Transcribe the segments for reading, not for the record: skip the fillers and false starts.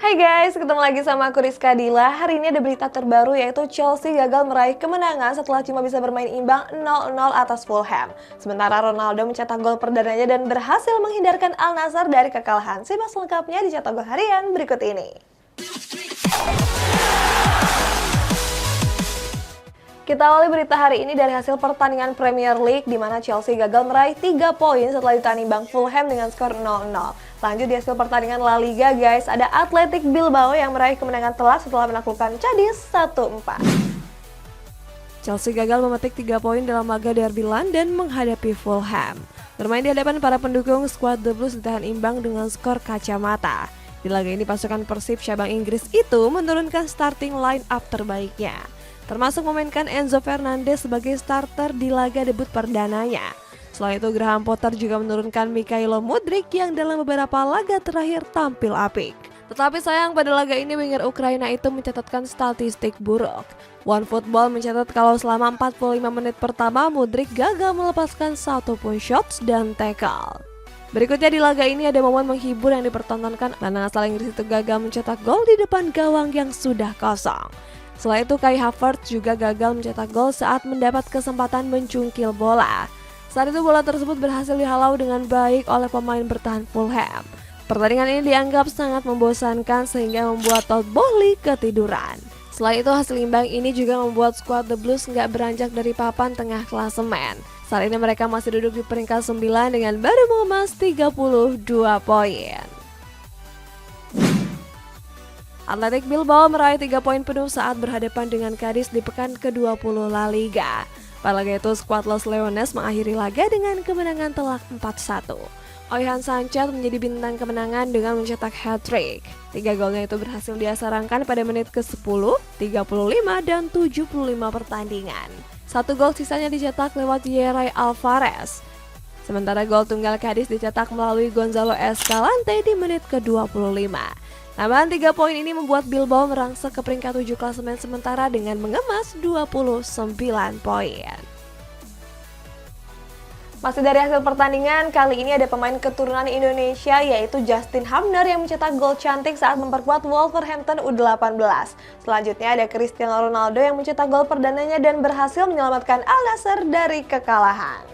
Hai guys, ketemu lagi sama aku Rizka Dila. Hari ini ada berita terbaru yaitu Chelsea gagal meraih kemenangan setelah cuma bisa bermain imbang 0-0 atas Fulham. Sementara Ronaldo mencetak gol perdananya dan berhasil menghindarkan Al Nassr dari kekalahan. Simak selengkapnya di Cetak Gol Harian berikut ini. Kita awali berita hari ini dari hasil pertandingan Premier League di mana Chelsea gagal meraih 3 poin setelah ditahan imbang Fulham dengan skor 0-0. Lanjut di hasil pertandingan La Liga guys, ada Athletic Bilbao yang meraih kemenangan telak setelah menaklukkan Cadiz 1-4. Chelsea gagal memetik 3 poin dalam laga derby London menghadapi Fulham. Bermain di hadapan para pendukung, skuad The Blues ditahan imbang dengan skor kacamata. Di laga ini pasukan Persib cabang Inggris itu menurunkan starting line up terbaiknya, termasuk memainkan Enzo Fernandez sebagai starter di laga debut perdananya. Selain itu, Graham Potter juga menurunkan Mikhailo Mudryk yang dalam beberapa laga terakhir tampil apik. Tetapi sayang pada laga ini winger Ukraina itu mencatatkan statistik buruk. OneFootball mencatat kalau selama 45 menit pertama Mudryk gagal melepaskan satu pun shots dan tackle. Berikutnya di laga ini ada momen menghibur yang dipertontonkan karena asal Inggris itu gagal mencetak gol di depan gawang yang sudah kosong. Selain itu, Kai Havertz juga gagal mencetak gol saat mendapat kesempatan mencungkil bola. Saat itu bola tersebut berhasil dihalau dengan baik oleh pemain bertahan Fulham. Pertandingan ini dianggap sangat membosankan sehingga membuat Todd Boehly ketiduran. Selain itu, hasil imbang ini juga membuat skuad The Blues nggak beranjak dari papan tengah klasemen. Saat ini mereka masih duduk di peringkat 9 dengan baru mengemas 32 poin. Athletic Bilbao meraih 3 poin penuh saat berhadapan dengan Cadiz di pekan ke-20 La Liga. Pada laga itu, skuad Los Leones mengakhiri laga dengan kemenangan telak 4-1. Oihan Sanchez menjadi bintang kemenangan dengan mencetak hat-trick. 3 golnya itu berhasil dia sarangkan pada menit ke-10, 35, dan 75 pertandingan. 1 gol sisanya dicetak lewat Yeray Alvarez. Sementara gol tunggal Cadiz dicetak melalui Gonzalo Escalante di menit ke-25. Tambahan 3 poin ini membuat Bilbao merangsek ke peringkat 7 klasemen sementara dengan mengemas 29 poin. Masih dari hasil pertandingan, kali ini ada pemain keturunan Indonesia yaitu Justin Hubner yang mencetak gol cantik saat memperkuat Wolverhampton U18. Selanjutnya ada Cristiano Ronaldo yang mencetak gol perdananya dan berhasil menyelamatkan Al Nassr dari kekalahan.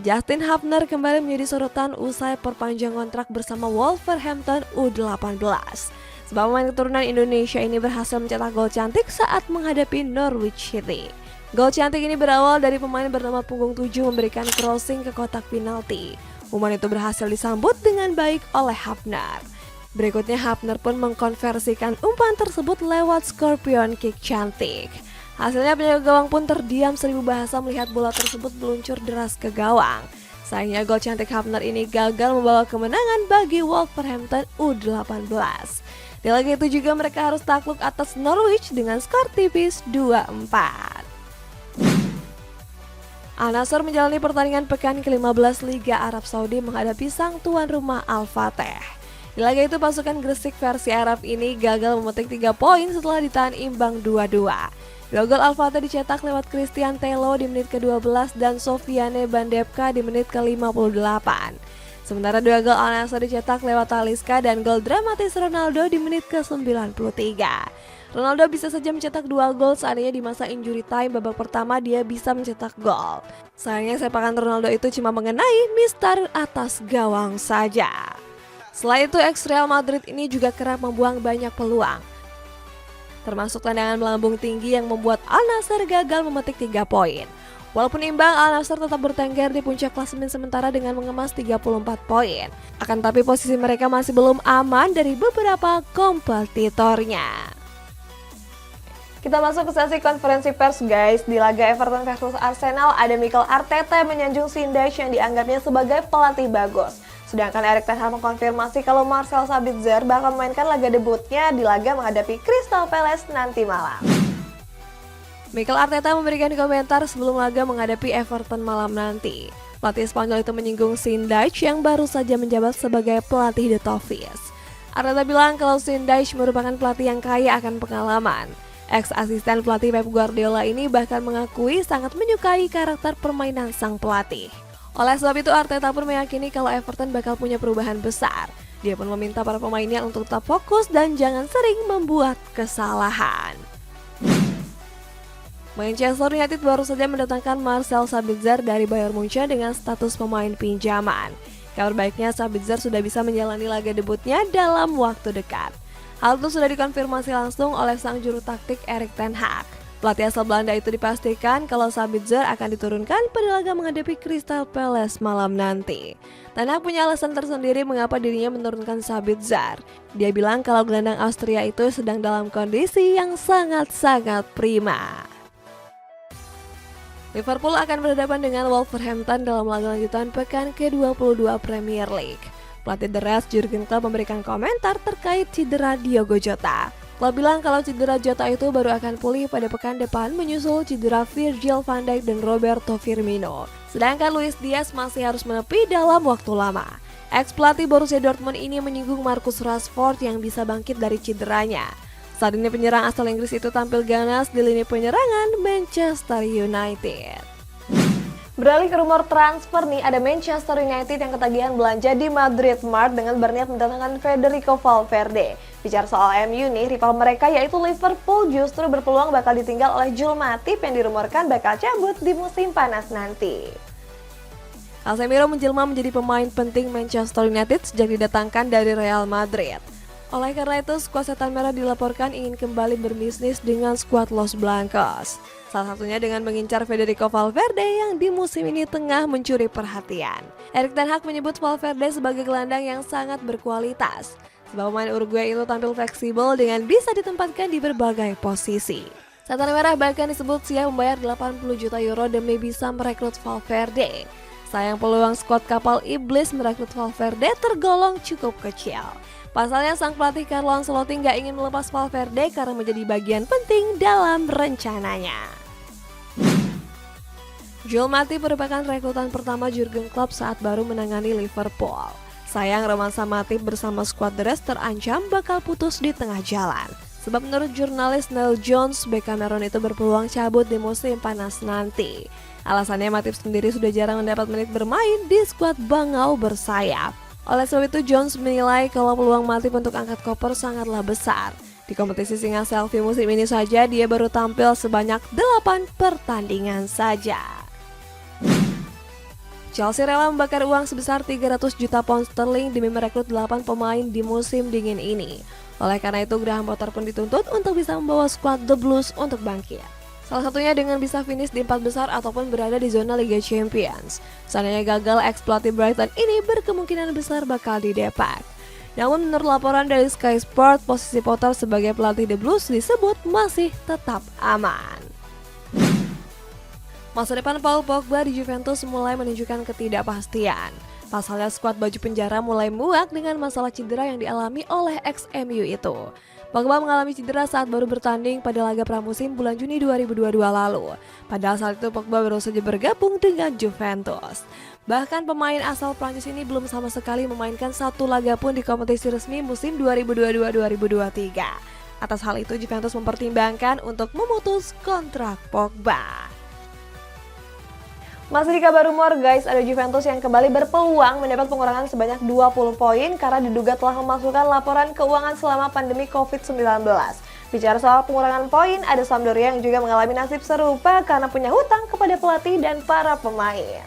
Justin Hubner kembali menjadi sorotan usai perpanjang kontrak bersama Wolverhampton U18. Sebab pemain keturunan Indonesia ini berhasil mencetak gol cantik saat menghadapi Norwich City. Gol cantik ini berawal dari pemain bernama Punggung 7 memberikan crossing ke kotak penalti. Umpan itu berhasil disambut dengan baik oleh Hubner. Berikutnya Hubner pun mengkonversikan umpan tersebut lewat Scorpion Kick cantik. Hasilnya penjaga gawang pun terdiam 1000 bahasa melihat bola tersebut meluncur deras ke gawang. Sayangnya gol cantik Hubner ini gagal membawa kemenangan bagi Wolverhampton U18. Di laga itu juga mereka harus takluk atas Norwich dengan skor tipis 2-4. Al Nassr menjalani pertandingan pekan ke-15 Liga Arab Saudi menghadapi sang tuan rumah Al Fateh. Di laga itu pasukan Gresik versi Arab ini gagal memetik 3 poin setelah ditahan imbang 2-2. Dua gol Al Fateh dicetak lewat Christian Tello di menit ke-12 dan Sofiane Bandepka di menit ke-58. Sementara 2 gol Al Nassr dicetak lewat Talisca dan gol dramatis Ronaldo di menit ke-93. Ronaldo bisa saja mencetak 2 gol seandainya di masa injury time babak pertama dia bisa mencetak gol. Sayangnya sepakan Ronaldo itu cuma mengenai mistar atas gawang saja. Selain itu, ex-Real Madrid ini juga kerap membuang banyak peluang, termasuk tendangan melambung tinggi yang membuat Al Nassr gagal memetik 3 poin. Walaupun imbang, Al Nassr tetap bertengger di puncak klasemen sementara dengan mengemas 34 poin. Akan tapi posisi mereka masih belum aman dari beberapa kompetitornya. Kita masuk ke sesi konferensi pers guys. Di laga Everton versus Arsenal ada Mikel Arteta yang menyanjung Sindash yang dianggapnya sebagai pelatih bagus. Sedangkan Erik ten Hag mengkonfirmasi kalau Marcel Sabitzer bakal memainkan laga debutnya di laga menghadapi Crystal Palace nanti malam. Mikel Arteta memberikan komentar sebelum laga menghadapi Everton malam nanti. Pelatih Spanyol itu menyinggung Sindash yang baru saja menjabat sebagai pelatih The Toffees. Arteta bilang kalau Sindash merupakan pelatih yang kaya akan pengalaman. Ex-asisten pelatih Pep Guardiola ini bahkan mengakui sangat menyukai karakter permainan sang pelatih. Oleh sebab itu Arteta pun meyakini kalau Everton bakal punya perubahan besar. Dia pun meminta para pemainnya untuk tetap fokus dan jangan sering membuat kesalahan. Manchester United baru saja mendatangkan Marcel Sabitzer dari Bayern Munchen dengan status pemain pinjaman. Kabar baiknya Sabitzer sudah bisa menjalani laga debutnya dalam waktu dekat. Hal itu sudah dikonfirmasi langsung oleh sang juru taktik Erik ten Hag. Pelatih asal Belanda itu dipastikan kalau Sabitzer akan diturunkan pada laga menghadapi Crystal Palace malam nanti. Ten Hag punya alasan tersendiri mengapa dirinya menurunkan Sabitzer. Dia bilang kalau gelandang Austria itu sedang dalam kondisi yang sangat-sangat prima. Liverpool akan berhadapan dengan Wolverhampton dalam laga lanjutan pekan ke-22 Premier League. Pelatih The Reds Jurgen Klopp memberikan komentar terkait cedera Diogo Jota. Klopp bilang kalau cedera Jota itu baru akan pulih pada pekan depan menyusul cedera Virgil van Dijk dan Roberto Firmino. Sedangkan Luis Diaz masih harus menepi dalam waktu lama. Ex-pelatih Borussia Dortmund ini menyinggung Marcus Rashford yang bisa bangkit dari cederanya. Saat ini penyerang asal Inggris itu tampil ganas di lini penyerangan Manchester United. Beralih ke rumor transfer nih, ada Manchester United yang ketagihan belanja di Madrid Mart dengan berniat mendatangkan Federico Valverde. Bicara soal MU nih, rival mereka yaitu Liverpool justru berpeluang bakal ditinggal oleh Joel Matip yang dirumorkan bakal cabut di musim panas nanti. Casemiro menjelma menjadi pemain penting Manchester United sejak didatangkan dari Real Madrid. Oleh karena itu, skuad Setan Merah dilaporkan ingin kembali berbisnis dengan skuad Los Blancos. Salah satunya dengan mengincar Federico Valverde yang di musim ini tengah mencuri perhatian. Erik ten Hag menyebut Valverde sebagai gelandang yang sangat berkualitas. Sebab pemain Uruguay itu tampil fleksibel dengan bisa ditempatkan di berbagai posisi. Setan Merah bahkan disebut siap membayar 80 juta euro demi bisa merekrut Valverde. Sayang peluang skuad kapal iblis merekrut Valverde tergolong cukup kecil. Pasalnya sang pelatih Carlo Ancelotti nggak ingin melepas Valverde karena menjadi bagian penting dalam rencananya. Joel Matip merupakan rekrutan pertama Jurgen Klopp saat baru menangani Liverpool. Sayang romansa Matip bersama skuad The Reds terancam bakal putus di tengah jalan. Sebab menurut jurnalis Neil Jones, bek Cameron itu berpeluang cabut di musim panas nanti. Alasannya Matip sendiri sudah jarang mendapat menit bermain di skuad Bangau bersayap. Oleh sebab itu, Jones menilai kalau peluang Matip untuk angkat koper sangatlah besar. Di kompetisi Singa Selfie musim ini saja, dia baru tampil sebanyak 8 pertandingan saja. Chelsea rela membakar uang sebesar 300 juta pound sterling demi merekrut 8 pemain di musim dingin ini. Oleh karena itu, Graham Potter pun dituntut untuk bisa membawa skuad The Blues untuk bangkit. Salah satunya dengan bisa finish di 4 besar ataupun berada di zona Liga Champions. Seandainya gagal, ex-pelatih Brighton ini berkemungkinan besar bakal didepak. Namun menurut laporan dari Sky Sport, posisi Potter sebagai pelatih The Blues disebut masih tetap aman. Masa depan Paul Pogba di Juventus mulai menunjukkan ketidakpastian. Pasalnya skuad baju penjara mulai muak dengan masalah cedera yang dialami oleh ex-MU itu. Pogba mengalami cedera saat baru bertanding pada laga pramusim bulan Juni 2022 lalu. Padahal saat itu Pogba baru saja bergabung dengan Juventus. Bahkan pemain asal Prancis ini belum sama sekali memainkan satu laga pun di kompetisi resmi musim 2022-2023. Atas hal itu Juventus mempertimbangkan untuk memutus kontrak Pogba. Masih di kabar rumor guys, ada Juventus yang kembali berpeluang mendapat pengurangan sebanyak 20 poin karena diduga telah memasukkan laporan keuangan selama pandemi COVID-19. Bicara soal pengurangan poin, ada Sampdoria yang juga mengalami nasib serupa karena punya hutang kepada pelatih dan para pemain.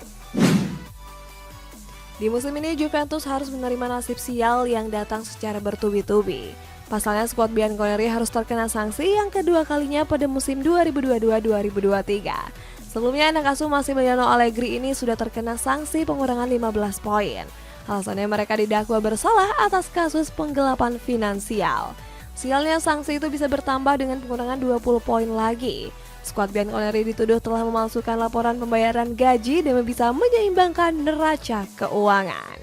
Di musim ini Juventus harus menerima nasib sial yang datang secara bertubi-tubi. Pasalnya skuad Bianconeri harus terkena sanksi yang kedua kalinya pada musim 2022-2023. Sebelumnya anak asuh Massimiliano Allegri ini sudah terkena sanksi pengurangan 15 poin. Alasannya mereka didakwa bersalah atas kasus penggelapan finansial. Sialnya sanksi itu bisa bertambah dengan pengurangan 20 poin lagi. Skuad Bianconeri dituduh telah memalsukan laporan pembayaran gaji demi bisa menyeimbangkan neraca keuangan.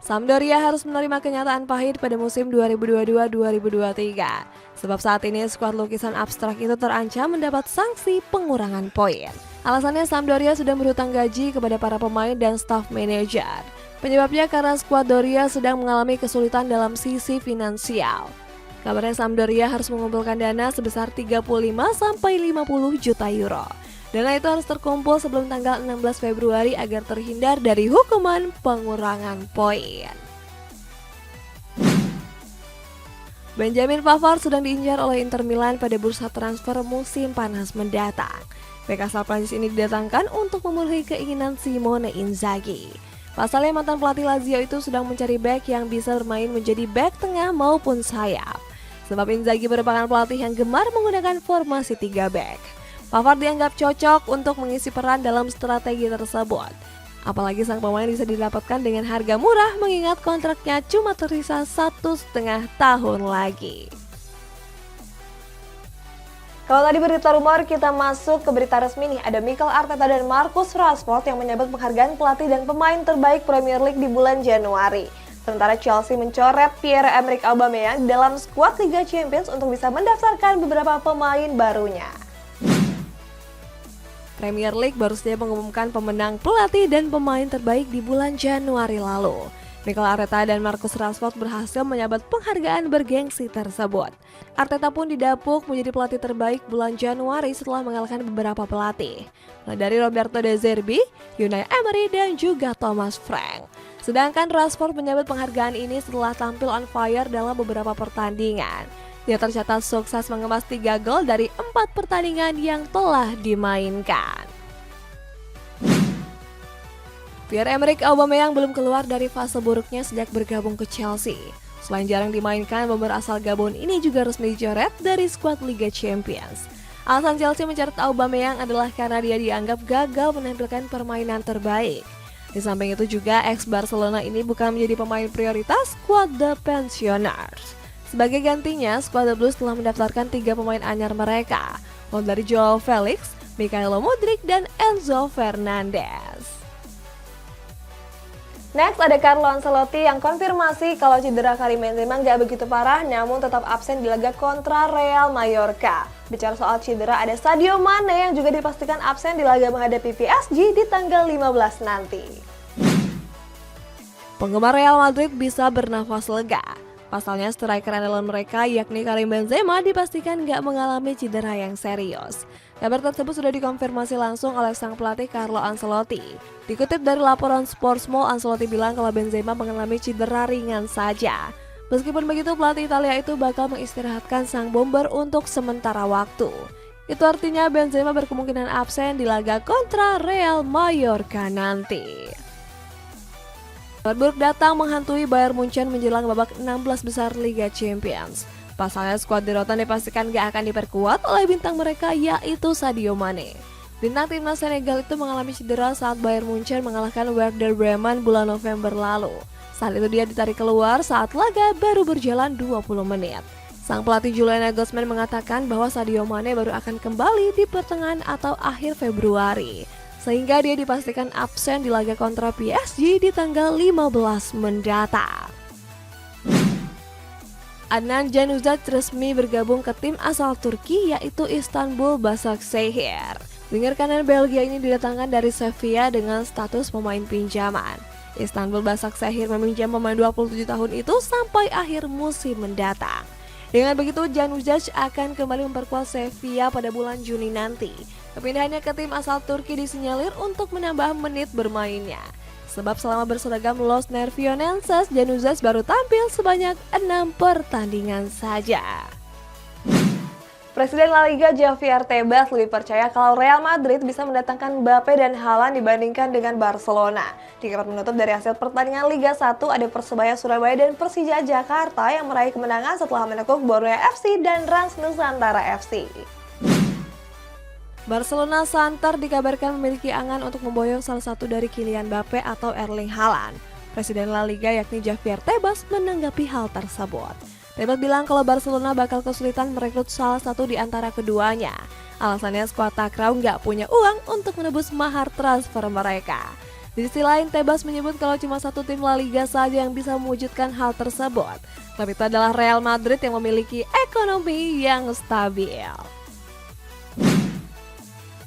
Sampdoria harus menerima kenyataan pahit pada musim 2022-2023. Sebab saat ini skuad lukisan abstrak itu terancam mendapat sanksi pengurangan poin. Alasannya Sampdoria sudah berhutang gaji kepada para pemain dan staf manajer. Penyebabnya karena skuad Doria sedang mengalami kesulitan dalam sisi finansial. Kabarnya Sampdoria harus mengumpulkan dana sebesar 35-50 juta euro. Dana itu harus terkumpul sebelum tanggal 16 Februari agar terhindar dari hukuman pengurangan poin. Benjamin Pavard sedang diincar oleh Inter Milan pada bursa transfer musim panas mendatang. Bek asal Prancis ini didatangkan untuk memenuhi keinginan Simone Inzaghi. Pasalnya mantan pelatih Lazio itu sedang mencari bek yang bisa bermain menjadi bek tengah maupun sayap. Sebab Inzaghi merupakan pelatih yang gemar menggunakan formasi 3 bek. Pavard dianggap cocok untuk mengisi peran dalam strategi tersebut. Apalagi sang pemain bisa didapatkan dengan harga murah mengingat kontraknya cuma tersisa 1,5 tahun lagi. Kalau tadi berita rumor, kita masuk ke berita resmi nih. Ada Mikel Arteta dan Marcus Rashford yang menyabet penghargaan pelatih dan pemain terbaik Premier League di bulan Januari. Sementara Chelsea mencoret Pierre-Emerick Aubameyang dalam skuad Liga Champions untuk bisa mendaftarkan beberapa pemain barunya. Premier League baru saja mengumumkan pemenang pelatih dan pemain terbaik di bulan Januari lalu. Mikel Arteta dan Marcus Rashford berhasil menyabet penghargaan bergengsi tersebut. Arteta pun didapuk menjadi pelatih terbaik bulan Januari setelah mengalahkan beberapa pelatih, mulai dari Roberto De Zerbi, Unai Emery, dan juga Thomas Frank. Sedangkan Rashford menyabet penghargaan ini setelah tampil on fire dalam beberapa pertandingan. Dia tercatat sukses mengemas 3 gol dari 4 pertandingan yang telah dimainkan. Pierre-Emerick Aubameyang belum keluar dari fase buruknya sejak bergabung ke Chelsea. Selain jarang dimainkan, bomber asal Gabon ini juga resmi dicoret dari skuad Liga Champions. Alasan Chelsea mencoret Aubameyang adalah karena dia dianggap gagal menampilkan permainan terbaik. Di samping itu juga ex-Barcelona ini bukan menjadi pemain prioritas skuad The Pensioners. Sebagai gantinya, skuad The Blues telah mendaftarkan 3 pemain anyar mereka, mulai dari Joao Felix, Mikhailo Mudryk, dan Enzo Fernandez. Next ada Carlo Ancelotti yang konfirmasi kalau cedera Karim Benzema nggak begitu parah namun tetap absen di laga kontra Real Mallorca. Bicara soal cedera, ada Sadio Mane yang juga dipastikan absen di laga menghadapi PSG di tanggal 15 nanti. Penggemar Real Madrid bisa bernafas lega. Pasalnya striker andalan mereka yakni Karim Benzema dipastikan nggak mengalami cedera yang serius. Kabar tersebut sudah dikonfirmasi langsung oleh sang pelatih Carlo Ancelotti. Dikutip dari laporan Sportsmo, Ancelotti bilang kalau Benzema mengalami cedera ringan saja. Meskipun begitu, pelatih Italia itu bakal mengistirahatkan sang bomber untuk sementara waktu. Itu artinya Benzema berkemungkinan absen di laga kontra Real Mallorca nanti. Kabar buruk datang menghantui Bayern Munchen menjelang babak 16 besar Liga Champions. Pasalnya skuad The Rotten dipastikan gak akan diperkuat oleh bintang mereka yaitu Sadio Mane. Bintang timnas Senegal itu mengalami cedera saat Bayern Munchen mengalahkan Werder Bremen bulan November lalu. Saat itu dia ditarik keluar saat laga baru berjalan 20 menit. Sang pelatih Julian Nagelsmann mengatakan bahwa Sadio Mane baru akan kembali di pertengahan atau akhir Februari. Sehingga dia dipastikan absen di laga kontra PSG di tanggal 15 mendatang. Adnan Januzaj resmi bergabung ke tim asal Turki yaitu Istanbul Başakşehir. Winger kanan Belgia ini didatangkan dari Sevilla dengan status pemain pinjaman. Istanbul Başakşehir meminjam pemain 27 tahun itu sampai akhir musim mendatang. Dengan begitu, Januzaj akan kembali memperkuat Sevilla pada bulan Juni nanti. Kepindahannya ke tim asal Turki disinyalir untuk menambah menit bermainnya. Sebab selama berseragam Los Nervionenses, Januzaj baru tampil sebanyak 6 pertandingan saja. Presiden La Liga Javier Tebas lebih percaya kalau Real Madrid bisa mendatangkan Mbappe dan Haaland dibandingkan dengan Barcelona. Di kabar menutup dari hasil pertandingan Liga 1 ada Persebaya Surabaya dan Persija Jakarta yang meraih kemenangan setelah menekuk Borneo FC dan Rans Nusantara FC. Barcelona Santer dikabarkan memiliki angan untuk memboyong salah satu dari Kylian Mbappe atau Erling Haaland. Presiden La Liga yakni Javier Tebas menanggapi hal tersebut. Tebas bilang kalau Barcelona bakal kesulitan merekrut salah satu di antara keduanya. Alasannya skuad takraw nggak punya uang untuk menebus mahar transfer mereka. Di sisi lain, Tebas menyebut kalau cuma satu tim La Liga saja yang bisa mewujudkan hal tersebut. Klub itu adalah Real Madrid yang memiliki ekonomi yang stabil.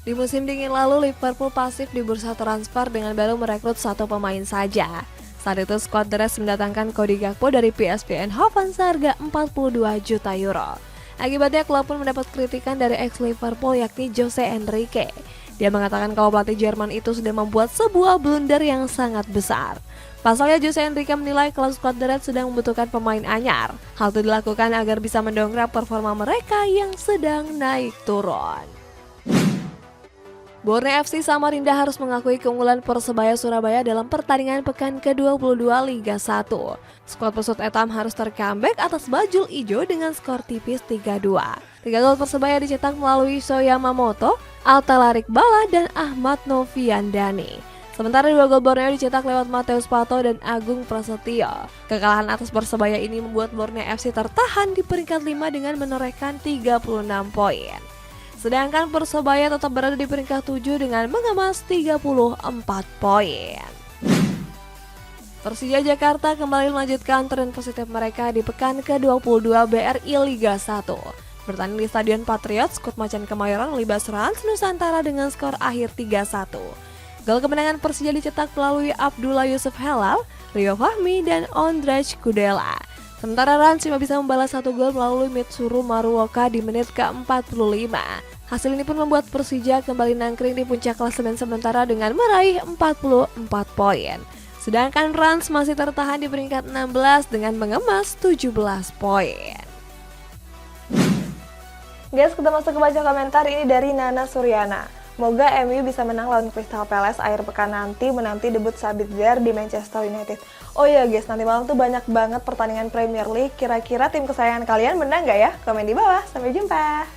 Di musim dingin lalu, Liverpool pasif di bursa transfer dengan baru merekrut satu pemain saja. Saat itu, skuad The Reds mendatangkan Cody Gakpo dari PSV Eindhoven seharga 42 juta euro. Akibatnya, klub pun mendapat kritikan dari ex-Liverpool yakni Jose Enrique. Dia mengatakan kalau pelatih Jerman itu sudah membuat sebuah blunder yang sangat besar. Pasalnya Jose Enrique menilai kalau skuad The Reds sedang membutuhkan pemain anyar. Hal itu dilakukan agar bisa mendongkrak performa mereka yang sedang naik turun. Borneo FC Samarinda harus mengakui keunggulan Persebaya Surabaya dalam pertandingan pekan ke-22 Liga 1. Skuad pesut etam harus tercomeback atas Bajul Ijo dengan skor tipis 3-2. 3 gol Persebaya dicetak melalui Shoya Yamamoto, Altalarik Bala, dan Ahmad Noviandani. Sementara 2 gol Borneo dicetak lewat Mateus Pato dan Agung Prasetyo. Kekalahan atas Persebaya ini membuat Borneo FC tertahan di peringkat 5 dengan menorehkan 36 poin. Sedangkan Persebaya tetap berada di peringkat 7 dengan mengemas 34 poin. Persija Jakarta kembali melanjutkan tren positif mereka di pekan ke-22 BRI Liga 1. Bertanding di Stadion Patriot, skuad Macan Kemayoran melibas Rans Nusantara dengan skor akhir 3-1. Gol kemenangan Persija dicetak melalui Abdullah Yusuf Helal, Rio Fahmi, dan Ondrej Kudela. Sementara Rans cuma bisa membalas 1 gol melalui Mitsuru Maruoka di menit ke-45. Hasil ini pun membuat Persija kembali nangkring di puncak klasemen sementara dengan meraih 44 poin. Sedangkan Rans masih tertahan di peringkat 16 dengan mengemas 17 poin. Guys, kita masuk ke baca komentar ini dari Nana Suryana. Moga MU bisa menang lawan Crystal Palace akhir pekan nanti menanti debut Sabitzer di Manchester United. Oh iya guys, nanti malam tuh banyak banget pertandingan Premier League. Kira-kira tim kesayangan kalian menang gak ya? Komen di bawah. Sampai jumpa.